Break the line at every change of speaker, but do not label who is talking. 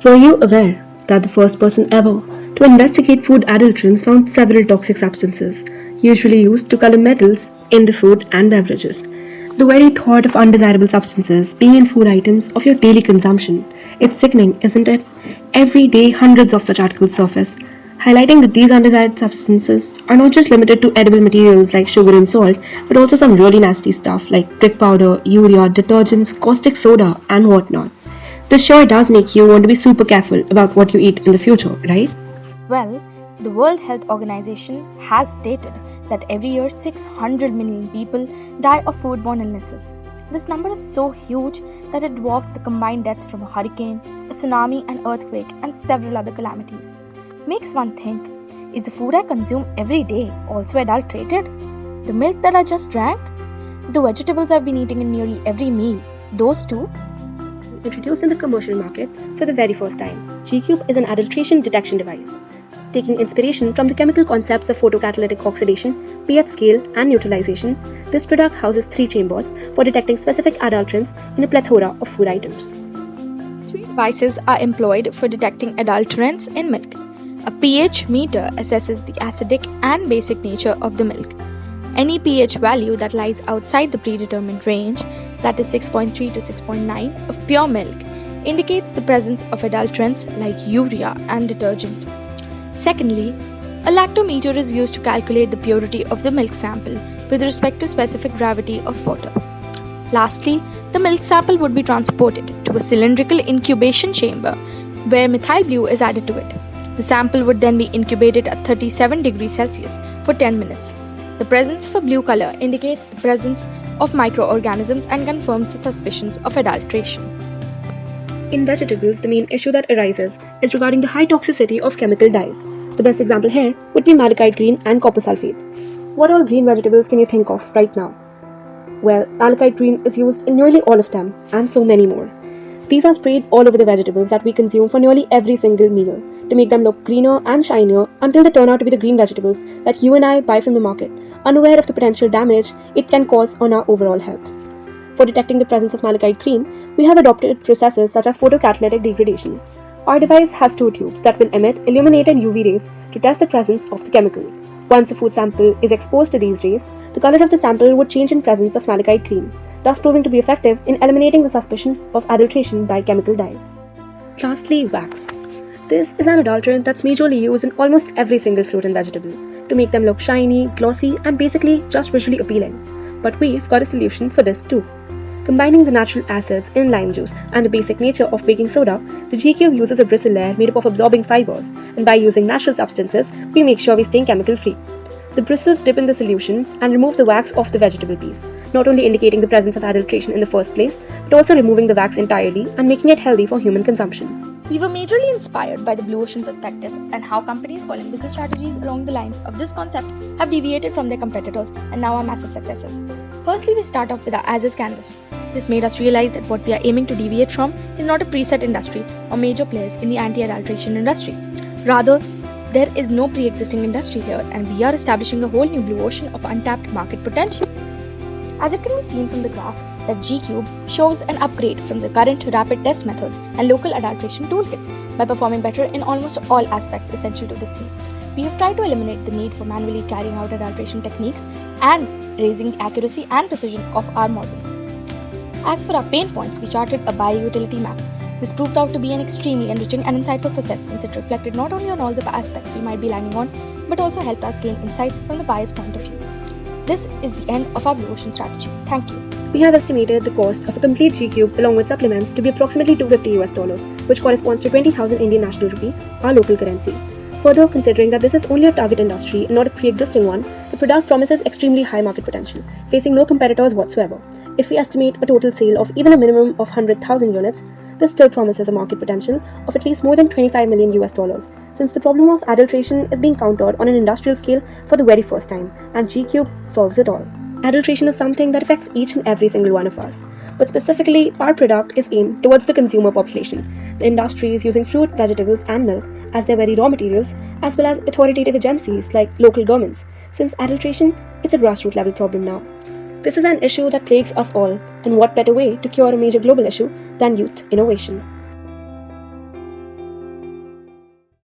Were you aware that the first person ever to investigate food adulterants found several toxic substances, usually used to color metals, in the food and beverages? The very thought of undesirable substances being in food items of your daily consumption, it's sickening, isn't it? Every day, hundreds of such articles surface, highlighting that these undesired substances are not just limited to edible materials like sugar and salt, but also some really nasty stuff like brick powder, urea, detergents, caustic soda, and whatnot. This sure does make you want to be super careful about what you eat in the future, right?
Well, the World Health Organization has stated that every year 600 million people die of foodborne illnesses. This number is so huge that it dwarfs the combined deaths from a hurricane, a tsunami, an earthquake, and several other calamities. Makes one think, is the food I consume every day also adulterated? The milk that I just drank? The vegetables I've been eating in nearly every meal? Those too?
Introduced in the commercial market for the very first time, G-Cube is an adulteration detection device. Taking inspiration from the chemical concepts of photocatalytic oxidation, pH scale, and neutralization, this product houses 3 chambers for detecting specific adulterants in a plethora of food items.
3 devices are employed for detecting adulterants in milk. A pH meter assesses the acidic and basic nature of the milk. Any pH value that lies outside the predetermined range, that is 6.3 to 6.9 of pure milk, indicates the presence of adulterants like urea and detergent. Secondly, a lactometer is used to calculate the purity of the milk sample with respect to specific gravity of water. Lastly, the milk sample would be transported to a cylindrical incubation chamber where methyl blue is added to it. The sample would then be incubated at 37 degrees Celsius for 10 minutes. The presence of a blue color indicates the presence of microorganisms and confirms the suspicions of adulteration.
In vegetables, the main issue that arises is regarding the high toxicity of chemical dyes. The best example here would be malachite green and copper sulfate. What all green vegetables can you think of right now? Well, malachite green is used in nearly all of them, and so many more. These are sprayed all over the vegetables that we consume for nearly every single meal to make them look greener and shinier until they turn out to be the green vegetables that you and I buy from the market, unaware of the potential damage it can cause on our overall health. For detecting the presence of malachite green, we have adopted processes such as photocatalytic degradation. Our device has 2 tubes that will emit illuminated UV rays to test the presence of the chemical. Once a food sample is exposed to these rays, the color of the sample would change in presence of malachite green, thus proving to be effective in eliminating the suspicion of adulteration by chemical dyes. Lastly, wax. This is an adulterant that's majorly used in almost every single fruit and vegetable to make them look shiny, glossy, and basically just visually appealing. But we've got a solution for this too. Combining the natural acids in lime juice and the basic nature of baking soda, the G-Cube uses a bristle layer made up of absorbing fibers, and by using natural substances, we make sure we stay chemical-free. The bristles dip in the solution and remove the wax off the vegetable piece, not only indicating the presence of adulteration in the first place, but also removing the wax entirely and making it healthy for human consumption.
We were majorly inspired by the blue ocean perspective and how companies following business strategies along the lines of this concept have deviated from their competitors and now are massive successes. Firstly, we start off with our as-is canvas. This made us realize that what we are aiming to deviate from is not a preset industry or major players in the anti-adulteration industry. Rather, there is no pre-existing industry here, and we are establishing a whole new blue ocean of untapped market potential. As it can be seen from the graph, that G-Cube shows an upgrade from the current rapid test methods and local adulteration toolkits by performing better in almost all aspects essential to this team. We have tried to eliminate the need for manually carrying out adulteration techniques and raising the accuracy and precision of our model. As for our pain points, we charted a bio-utility map. This proved out to be an extremely enriching and insightful process since it reflected not only on all the aspects we might be lagging on, but also helped us gain insights from the buyer's point of view. This is the end of our blue ocean strategy. Thank you.
We have estimated the cost of a complete G-Cube along with supplements to be approximately $250, which corresponds to 20,000 Indian National Rupee, our local currency. Further, considering that this is only a target industry and not a pre-existing one, the product promises extremely high market potential, facing no competitors whatsoever. If we estimate a total sale of even a minimum of 100,000 units, this still promises a market potential of at least more than $25 million, since the problem of adulteration is being countered on an industrial scale for the very first time, and G-Cube solves it all. Adulteration is something that affects each and every single one of us, but specifically, our product is aimed towards the consumer population. The industry is using fruit, vegetables, and milk as their very raw materials, as well as authoritative agencies like local governments, since adulteration is a grassroots level problem now. This is an issue that plagues us all, and what better way to cure a major global issue than youth innovation?